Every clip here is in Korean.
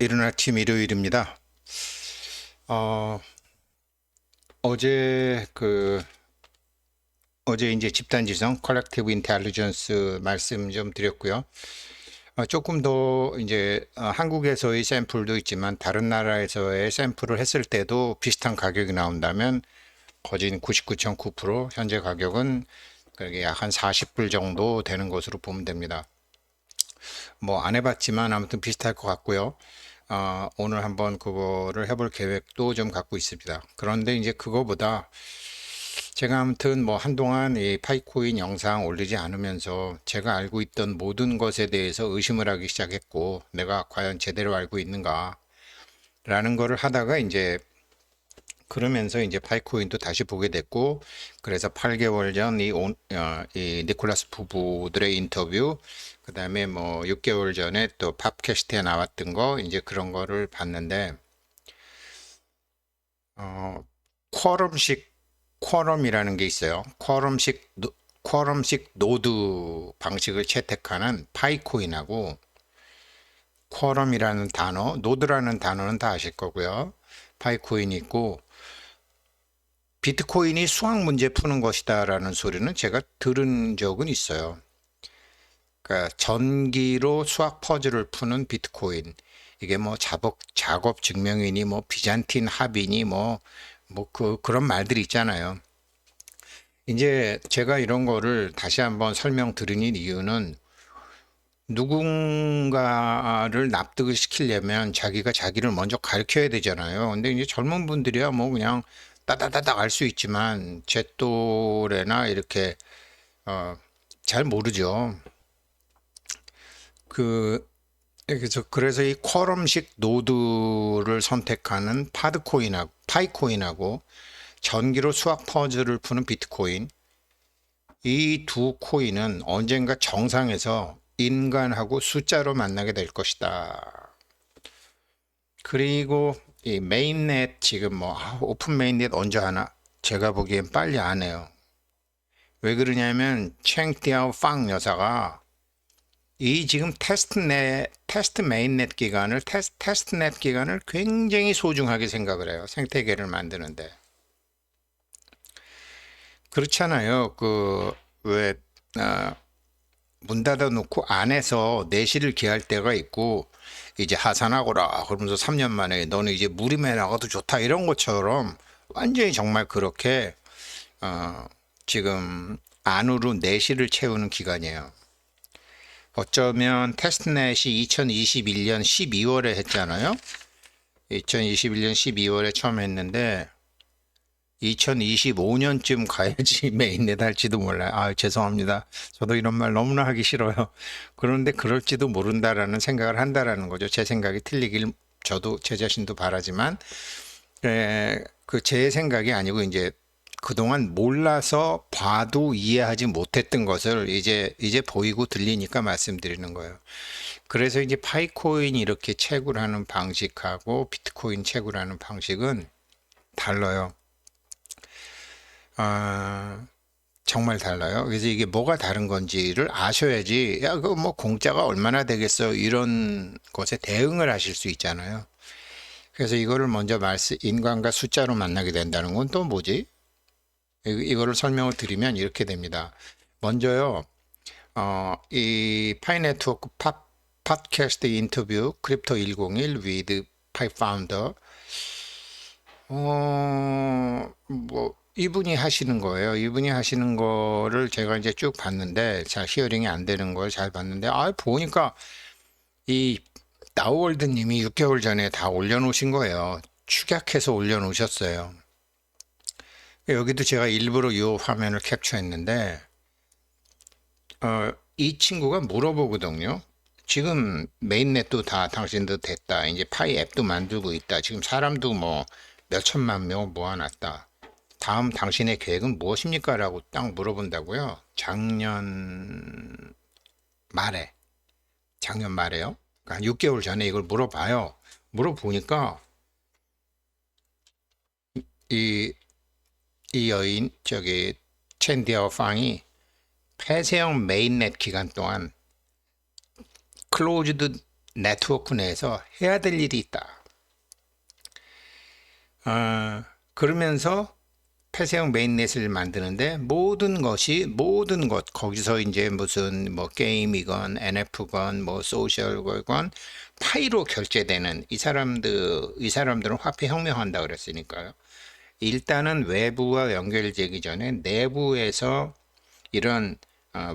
이른 아침 일요일입니다. 어, 어제 어제 이제 집단지성 컬렉티브 인텔리전스 말씀 좀 드렸고요. 조금 더 이제 한국에서의 샘플도 있지만 다른 나라에서의 샘플을 했을 때도 비슷한 가격이 나온다면 거진 99.9% 현재 가격은 그게 약 한 40불 정도 되는 것으로 보면 됩니다. 뭐 안 해봤지만 아무튼 비슷할 것 같고요. 오늘 한번 그거를 해볼 계획도 좀 갖고 있습니다. 그런데 이제 그거보다 제가 아무튼 뭐 한동안 이 파이코인 영상 올리지 않으면서 제가 알고 있던 모든 것에 대해서 의심을 하기 시작했고 내가 과연 제대로 알고 있는가 라는 거를 하다가 이제 그러면서 이제 파이코인도 다시 보게 됐고 그래서 8개월 전 이 니콜라스 부부들의 인터뷰 그다음에 뭐 6개월 전에 또 팝캐스트에 나왔던 거 이제 그런 거를 봤는데 어, 쿼럼식 쿼럼이라는 게 있어요. 쿼럼식 노드 방식을 채택하는 파이코인하고 쿼럼이라는 단어, 노드라는 단어는 다 아실 거고요. 파이코인이 있고 비트코인이 수학 문제 푸는 것이다라는 소리는 제가 들은 적은 있어요. 그러니까 전기로 수학 퍼즐을 푸는 비트코인. 이게 뭐 작업 증명이니 뭐 비잔틴 합이니 그런 말들이 있잖아요. 이제 제가 이런 거를 다시 한번 설명드리는 이유는 누군가를 납득을 시키려면 자기가 자기를 먼저 가르쳐야 되잖아요. 근데 이제 젊은 분들이야 뭐 그냥 따다다닥 알 수 있지만 제 또래나 이렇게 어, 잘 모르죠. 그 그래서 이 쿼럼식 노드를 선택하는 파이코인하고 전기로 수학 퍼즐을 푸는 비트코인 이 두 코인은 언젠가 정상에서 인간하고 숫자로 만나게 될 것이다. 그리고 이 메인넷 지금 오픈 메인넷 언제 하나? 제가 보기엔 빨리 안 해요. 왜 그러냐면 챙띠아오 팡 여사가 이 지금 테스트 메인넷 기간을 테스트넷 기간을 굉장히 소중하게 생각을 해요. 생태계를 만드는데. 그렇잖아요. 왜 문 닫아 놓고 안에서 내실을 기할 때가 있고 이제 하산하거라 그러면서 3년 만에 너는 이제 무림에 나가도 좋다 이런 것처럼 완전히 정말 그렇게 어, 지금 안으로 내실을 채우는 기간이에요. 어쩌면 테스트넷이 2021년 12월에 했잖아요. 2021년 12월에 처음 했는데 2025년쯤 가야지 메인넷 할지도 몰라요. 아, 죄송합니다. 저도 이런 말 너무나 하기 싫어요. 그런데 그럴지도 모른다라는 생각을 한다라는 거죠. 제 생각이 틀리길 저도 제 자신도 바라지만 그 제 생각이 아니고 이제 그동안 몰라서 봐도 이해하지 못했던 것을 이제 보이고 들리니까 말씀드리는 거예요. 그래서 이제 파이코인이 이렇게 채굴하는 방식하고 비트코인 채굴하는 방식은 달라요. 아, 정말 달라요. 그래서 이게 뭐가 다른 건지를 아셔야지, 야, 그 뭐 공짜가 얼마나 되겠어. 이런 것에 대응을 하실 수 있잖아요. 그래서 이거를 먼저 인간과 숫자로 만나게 된다는 건 또 뭐지? 이거를 설명을 드리면 이렇게 됩니다. 먼저요, 이 파이네트워크 팟캐스트 인터뷰 크립토 101 with 파이 파운더 이분이 하시는 거예요. 이분이 하시는 거를 제가 이제 쭉 봤는데, 잘 히어링이 안 되는 걸 잘 봤는데, 보니까 이 나우월드 님이 6개월 전에 다 올려놓으신 거예요. 축약해서 올려놓으셨어요. 여기도 제가 일부러 이 화면을 캡처했는데, 이 친구가 물어보거든요. 지금 메인넷도 다 당신도 됐다. 이제 파이 앱도 만들고 있다. 지금 사람도 뭐 몇천만 명 모아놨다. 다음 당신의 계획은 무엇입니까? 라고 딱 물어본다고요. 말에, 작년 말에요. 그러니까 한 6개월 전에 이걸 물어봐요. 물어보니까 이, 이 여인, 챈디아오 팡이 폐쇄형 메인넷 기간 동안 클로즈드 네트워크 내에서 해야 될 일이 있다. 그러면서 폐쇄형 메인넷을 만드는데 모든 것 거기서 이제 무슨 뭐 게임이건 NF건 뭐 소셜건 파이로 결제되는 이 사람들은 화폐 혁명한다 그랬으니까요. 일단은 외부와 연결되기 전에 내부에서 이런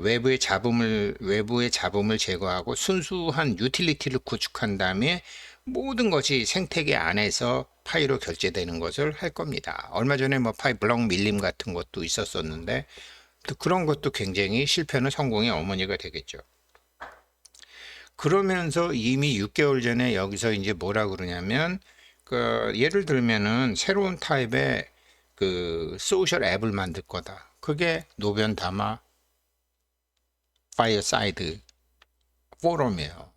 외부의 잡음을 제거하고 순수한 유틸리티를 구축한 다음에 모든 것이 생태계 안에서 파이로 결제되는 것을 할 겁니다. 얼마 전에 뭐 파이 블록 밀림 같은 것도 있었었는데 또 그런 것도 굉장히 실패는 성공의 어머니가 되겠죠. 그러면서 이미 6개월 전에 여기서 이제 뭐라 그러냐면 예를 들면은 새로운 타입의 그 소셜 앱을 만들 거다. 그게 노변담화 파이어사이드 포럼이에요.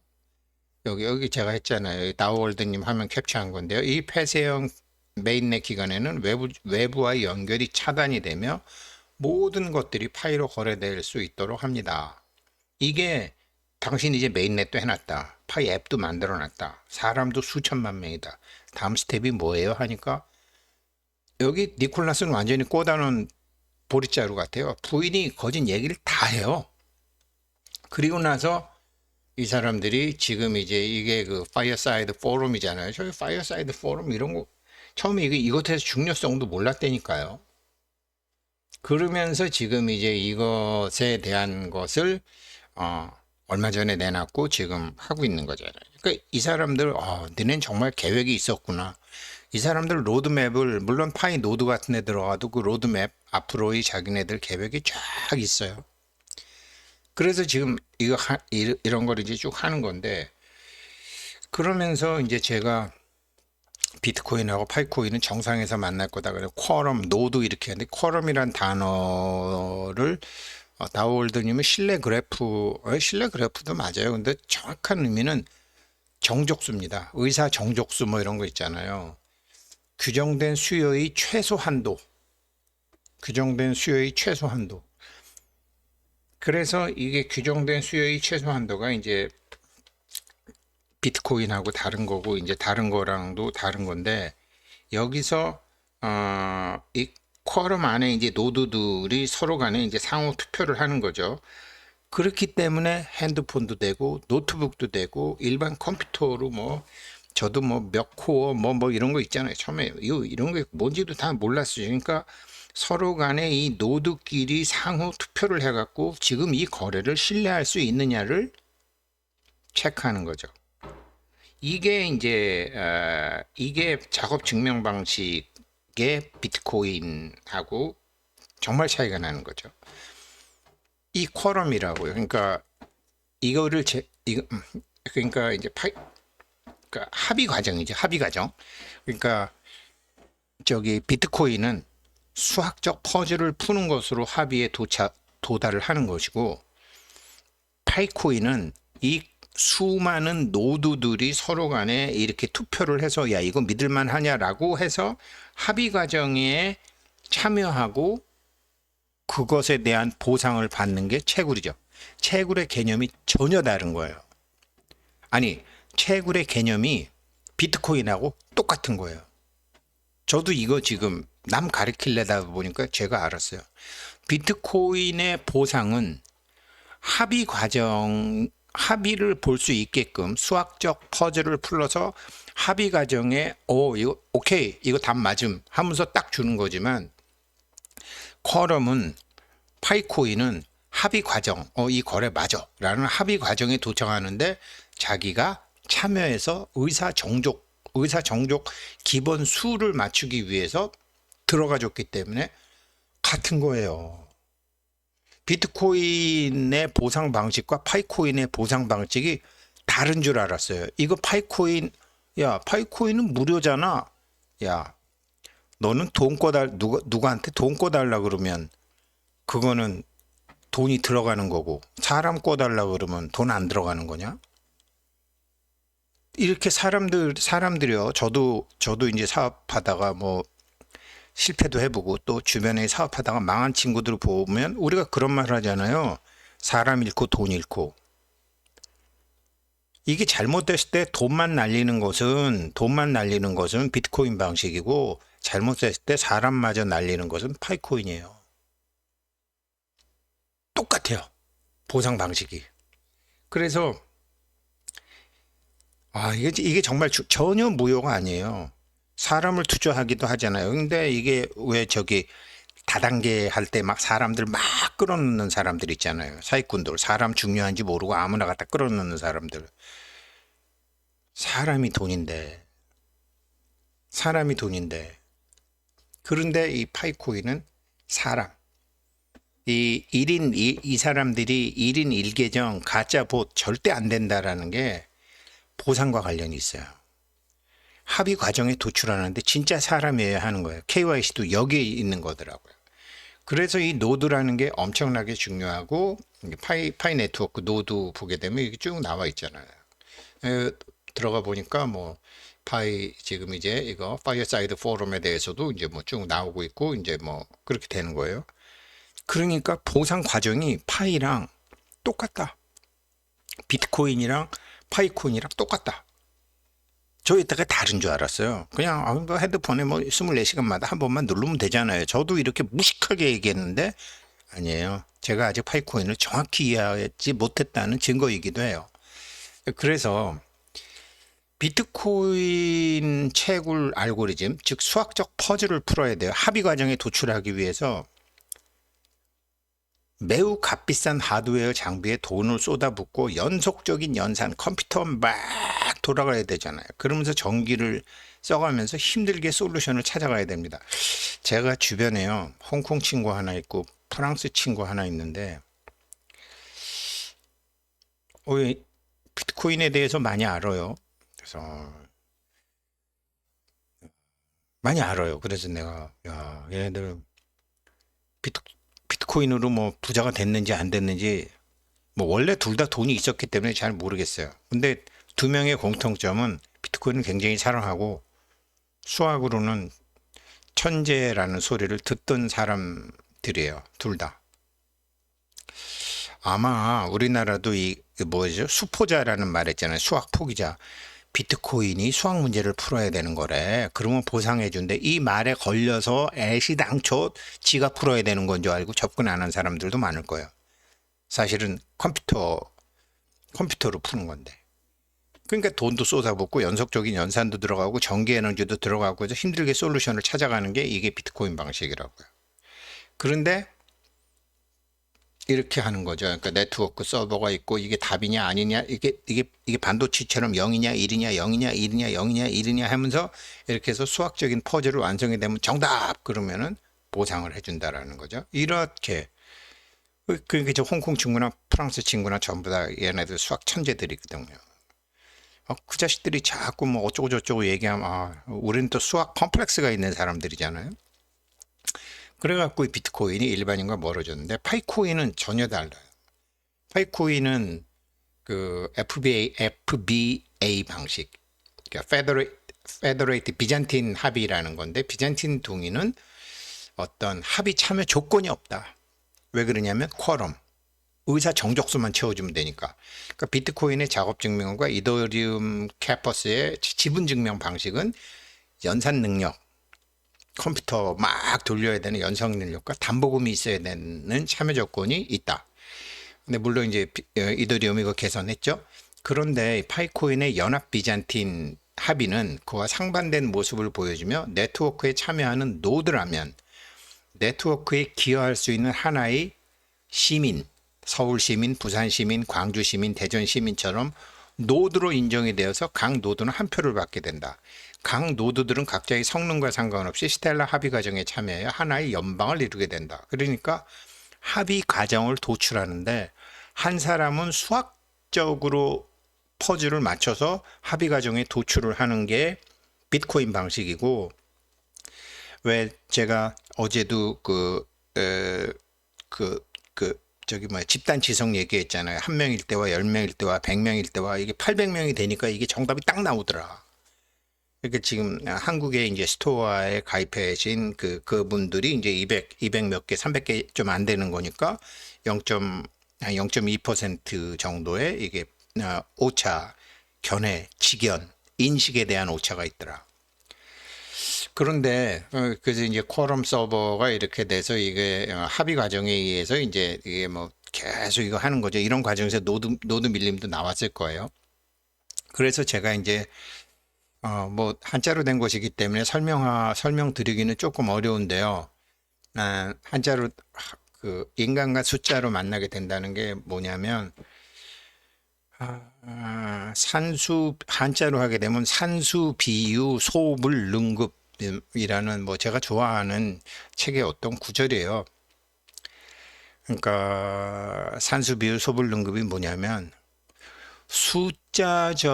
여기 제가 했잖아요. 다우월드님 화면 캡처한 건데요. 이 폐쇄형 메인넷 기간에는 외부와 연결이 차단이 되며 모든 것들이 파이로 거래될 수 있도록 합니다. 이게 당신이 이제 메인넷도 해놨다. 파이 앱도 만들어놨다. 사람도 수천만 명이다. 다음 스텝이 뭐예요? 하니까 여기 니콜라스는 완전히 꼬다놓은 보릿자루 같아요. 부인이 거진 얘기를 다 해요. 그리고 나서 이 사람들이 지금 이제 이게 그 파이어사이드 포럼이잖아요. 저희 파이어사이드 포럼 이런 거 처음에 이것에서 중요성도 몰랐다니까요. 그러면서 지금 이제 이것에 대한 것을 얼마 전에 내놨고 지금 하고 있는 거잖아요. 그러니까 이 사람들 너넨 정말 계획이 있었구나. 이 사람들 로드맵을 물론 파이 노드 같은 데 들어가도 그 로드맵 앞으로의 자기네들 계획이 쫙 있어요. 그래서 지금 이런 걸 이제 쭉 하는 건데 그러면서 이제 제가 비트코인하고 파이코인은 정상에서 만날 거다. 그래서 쿼럼, 노드 이렇게 하는데 쿼럼이란 단어를 다우월드님은 신뢰 그래프도 맞아요. 근데 정확한 의미는 정족수입니다. 의사 정족수 뭐 이런 거 있잖아요. 규정된 수요의 최소 한도. 그래서 이게 규정된 수요의 최소 한도가 이제 비트코인하고 다른 거고 이제 다른 거랑도 다른 건데 여기서 이 쿼럼 안에 이제 노드들이 서로 간에 이제 상호 투표를 하는 거죠. 그렇기 때문에 핸드폰도 되고 노트북도 되고 일반 컴퓨터로 뭐 저도 뭐 몇 코어 뭐 이런 거 있잖아요. 처음에 이런 거 뭔지도 다 몰랐어요. 그러니까 서로 간에 이 노드끼리 상호 투표를 해갖고 지금 이 거래를 신뢰할 수 있느냐를 체크하는 거죠. 이게 이제 이게 작업 증명 방식의 비트코인하고 정말 차이가 나는 거죠. 이 쿼럼이라고요. 그러니까 이거를 그러니까 이제 그러니까 합의 과정이죠. 합의 과정. 그러니까 저기 비트코인은 수학적 퍼즐을 푸는 것으로 합의에 도달을 하는 것이고 파이코인은 이 수많은 노드들이 서로 간에 이렇게 투표를 해서 야 이거 믿을만 하냐라고 해서 합의 과정에 참여하고 그것에 대한 보상을 받는 게 채굴이죠. 채굴의 개념이 전혀 다른 거예요. 아니 채굴의 개념이 비트코인하고 똑같은 거예요. 저도 이거 지금 남 가르치려다 보니까 제가 알았어요. 비트코인의 보상은 합의를 볼 수 있게끔 수학적 퍼즐을 풀어서 합의 과정에 이거 오케이 이거 답 맞음 하면서 딱 주는 거지만 쿼럼은 파이코인은 합의 과정 이 거래 맞아 라는 합의 과정에 도착하는데 자기가 참여해서 의사 정족 기본 수를 맞추기 위해서 들어가 줬기 때문에 같은 거예요. 비트코인의 보상 방식과 파이코인의 보상 방식이 다른 줄 알았어요. 이거 파이코인은 무료잖아. 야, 너는 누구한테 돈 꿔달라 그러면 그거는 돈이 들어가는 거고 사람 꿔달라 그러면 돈 안 들어가는 거냐? 이렇게 사람들이요. 저도 이제 사업하다가 뭐 실패도 해보고 또 주변에 사업하다가 망한 친구들 보면 우리가 그런 말 하잖아요. 사람 잃고 돈 잃고. 이게 잘못됐을 때 돈만 날리는 것은 비트코인 방식이고 잘못됐을 때 사람마저 날리는 것은 파이코인이에요. 똑같아요. 보상 방식이. 그래서 이게 정말 전혀 무효가 아니에요. 사람을 투자하기도 하잖아요. 근데 이게 왜 저기 다단계 할 때 막 사람들 막 끌어넣는 사람들 있잖아요. 사기꾼들. 사람 중요한지 모르고 아무나 갖다 끌어넣는 사람들. 사람이 돈인데. 사람이 돈인데. 그런데 이 파이코인은 사람. 이 사람들이 1인 1계정 가짜 봇 절대 안 된다라는 게 보상과 관련이 있어요. 합의 과정에 도출하는데 진짜 사람이어야 하는 거예요. KYC도 여기에 있는 거더라고요. 그래서 이 노드라는 게 엄청나게 중요하고 파이 네트워크 노드 보게 되면 이게 쭉 나와 있잖아요. 들어가 보니까 뭐 파이 지금 이제 이거 파이어사이드 포럼에 대해서도 이제 뭐 쭉 나오고 있고 이제 뭐 그렇게 되는 거예요. 그러니까 보상 과정이 파이랑 똑같다. 비트코인이랑 파이코인이랑 똑같다. 저 이따가 다른 줄 알았어요. 그냥 뭐 헤드폰에 뭐 24시간마다 한 번만 누르면 되잖아요. 저도 이렇게 무식하게 얘기했는데 아니에요. 제가 아직 파이코인을 정확히 이해하지 못했다는 증거이기도 해요. 그래서 비트코인 채굴 알고리즘, 즉 수학적 퍼즐을 풀어야 돼요. 합의 과정에 도출하기 위해서 매우 값비싼 하드웨어 장비에 돈을 쏟아붓고 연속적인 연산, 컴퓨터 막 돌아가야 되잖아요. 그러면서 전기를 써가면서 힘들게 솔루션을 찾아가야 됩니다. 제가 주변에요, 홍콩 친구 하나 있고 프랑스 친구 하나 있는데 비트코인에 대해서 많이 알아요. 그래서 많이 알아요. 그래서 내가 얘네들 비트코인으로 뭐 부자가 됐는지 안 됐는지 뭐 원래 둘 다 돈이 있었기 때문에 잘 모르겠어요. 근데 두 명의 공통점은 비트코인을 굉장히 사랑하고 수학으로는 천재라는 소리를 듣던 사람들이에요. 둘 다. 아마 우리나라도 뭐죠? 수포자라는 말 했잖아요. 수학 포기자. 비트코인이 수학 문제를 풀어야 되는 거래. 그러면 보상해 준대. 이 말에 걸려서 애시당초 지가 풀어야 되는 건 줄 알고 접근 안 한 사람들도 많을 거예요. 사실은 컴퓨터로 푸는 건데. 그러니까 돈도 쏟아붓고 연속적인 연산도 들어가고 전기 에너지도 들어가고 해서 힘들게 솔루션을 찾아가는 게 이게 비트코인 방식이라고요. 그런데 이렇게 하는 거죠. 그러니까 네트워크 서버가 있고 이게 답이냐 아니냐 이게 반도체처럼 0이냐 1이냐 0이냐 1이냐 0이냐 1이냐 하면서 이렇게 해서 수학적인 퍼즐을 완성이 되면 정답 그러면은 보상을 해준다라는 거죠. 이렇게 그러니까 저 홍콩 친구나 프랑스 친구나 전부 다 얘네들 수학 천재들이거든요. 그 자식들이 자꾸 뭐 어쩌고 저쩌고 얘기하면 우리는 또 수학 컴플렉스가 있는 사람들이잖아요. 그래갖고 이 비트코인이 일반인과 멀어졌는데 파이코인은 전혀 달라요. 파이코인은 그 FBA 방식, 그러니까 페더레이트 비잔틴 합의라는 건데 비잔틴 동의는 어떤 합의 참여 조건이 없다. 왜 그러냐면 쿼럼, 의사 정족수만 채워주면 되니까. 그러니까 비트코인의 작업 증명과 이더리움 캐퍼스의 지분 증명 방식은 연산 능력, 컴퓨터 막 돌려야 되는 연산 능력과 담보금이 있어야 되는 참여 조건이 있다. 근데 물론 이제 이더리움이 이거 개선했죠. 그런데 파이코인의 연합 비잔틴 합의는 그와 상반된 모습을 보여주며 네트워크에 참여하는 노드라면 네트워크에 기여할 수 있는 하나의 시민, 서울 시민, 부산 시민, 광주 시민, 대전 시민처럼 노드로 인정이 되어서 각 노드는 한 표를 받게 된다. 각 노드들은 각자의 성능과 상관없이 스텔라 합의 과정에 참여하여 하나의 연방을 이루게 된다. 그러니까 합의 과정을 도출하는데 한 사람은 수학적으로 퍼즐을 맞춰서 합의 과정에 도출을 하는 게 비트코인 방식이고, 왜 제가 어제도 저기 집단 지성 얘기했잖아요. 한 명일 때와 10명일 때와 100명일 때와 이게 800명이 되니까 이게 정답이 딱 나오더라. 그러니까 지금 한국에 이제 스토어에 가입해진 그분들이 이제 200 몇 개, 300개 좀 안 되는 거니까 0.2% 정도의 이게 오차 견해, 직견, 인식에 대한 오차가 있더라. 그런데 그래서 이제 쿼럼 서버가 이렇게 돼서 이게 합의 과정에 의해서 이제 이게 뭐 계속 이거 하는 거죠. 이런 과정에서 노드 밀림도 나왔을 거예요. 그래서 제가 이제 뭐 한자로 된 것이기 때문에 설명드리기는 조금 어려운데요. 한자로 그 인간과 숫자로 만나게 된다는 게 뭐냐면 산수 한자로 하게 되면 산수 비유 소불 능급이라는 뭐 제가 좋아하는 책의 어떤 구절이에요. 그러니까 산수 비유 소불 능급이 뭐냐면 숫자적인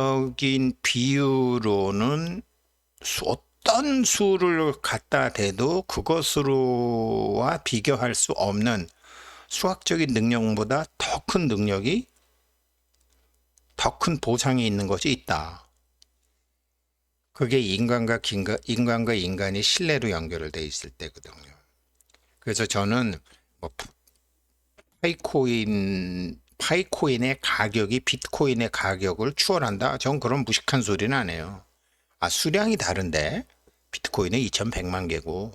비유로는 어떤 수를 갖다 대도 그것으로와 비교할 수 없는 수학적인 능력보다 더 큰 능력이 더 큰 보상이 있는 것이 있다. 그게 인간과 인간이 신뢰로 연결돼 있을 때거든요. 그래서 저는 뭐 파이코인의 가격이 비트코인의 가격을 추월한다. 전 그런 무식한 소리는 안 해요. 수량이 다른데 비트코인은 2100만 개고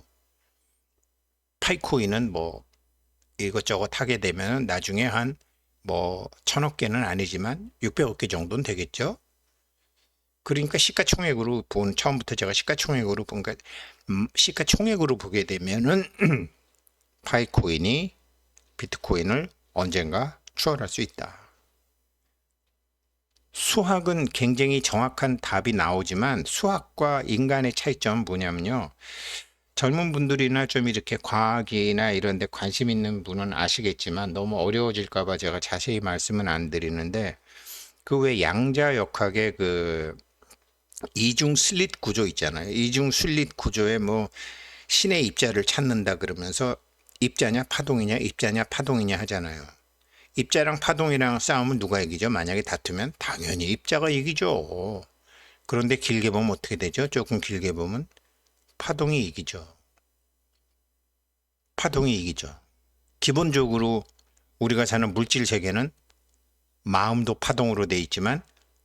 파이코인은 뭐 이것저것 하게 되면 나중에 한 뭐 1000억 개는 아니지만 600억 개 정도는 되겠죠. 그러니까 시가총액으로 처음부터 제가 시가총액으로 보니까 시가총액으로 보게 되면은 파이코인이 비트코인을 언젠가 추월할 수 있다. 수학은 굉장히 정확한 답이 나오지만 수학과 인간의 차이점은 뭐냐면요. 젊은 분들이나 좀 이렇게 과학이나 이런 데 관심 있는 분은 아시겠지만 너무 어려워질까 봐 제가 자세히 말씀은 안 드리는데 그 외 양자역학의 그 이중 슬릿 구조 있잖아요. 이중 슬릿 구조에 뭐 신의 입자를 찾는다 그러면서 입자냐 파동이냐 하잖아요. 입자랑 파동이랑 싸우면 누가 이기죠? 만약에 다투면 당연히 입자가 이기죠. 그런데 길게 보면 어떻게 되죠? 조금 길게 보면 파동이 이기죠. 파동이 이기죠. 기본적으로 우리가 사는 물질 세계는 마음도 파동으로 돼 있지만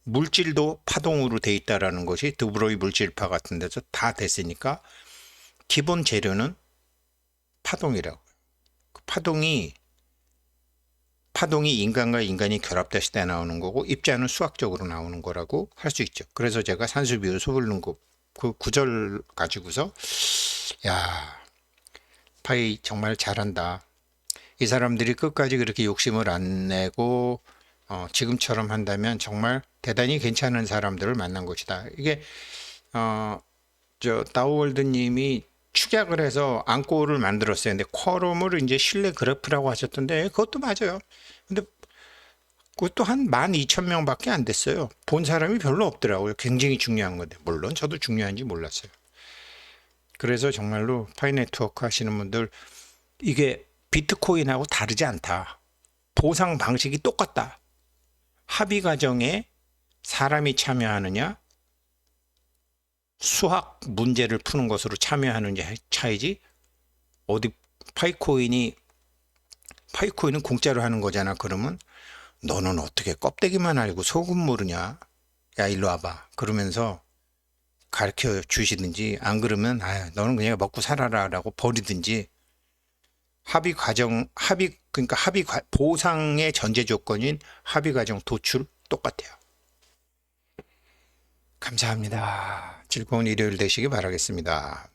물질도 파동으로 돼 있다라는 것이 드브로이 물질파 같은 데서 다 됐으니까 기본 재료는 파동이라고. 그 파동이 인간과 인간이 결합됐을 때 나오는 거고 입자는 수학적으로 나오는 거라고 할 수 있죠. 그래서 제가 산수비율 소불능급 그 구절 가지고서 야 파이 정말 잘한다. 이 사람들이 끝까지 그렇게 욕심을 안 내고 지금처럼 한다면 정말 대단히 괜찮은 사람들을 만난 것이다. 이게 다우월드님이 축약을 해서 안고를 만들었어요. 근데 쿼럼을 이제 신뢰 그래프라고 하셨던데 그것도 맞아요. 근데 그것도 한 12,000명밖에 안 됐어요. 본 사람이 별로 없더라고요. 굉장히 중요한 건데 물론 저도 중요한지 몰랐어요. 그래서 정말로 파이네트워크 하시는 분들 이게 비트코인하고 다르지 않다. 보상 방식이 똑같다. 합의 과정에 사람이 참여하느냐 수학 문제를 푸는 것으로 참여하느냐 차이지 어디 파이코인은 공짜로 하는 거잖아. 그러면 너는 어떻게 껍데기만 알고 속은 모르냐? 야 일로 와봐. 그러면서 가르쳐 주시든지 안 그러면 너는 그냥 먹고 살아라 라고 버리든지 보상의 전제 조건인 합의 과정 도출 똑같아요. 감사합니다. 즐거운 일요일 되시기 바라겠습니다.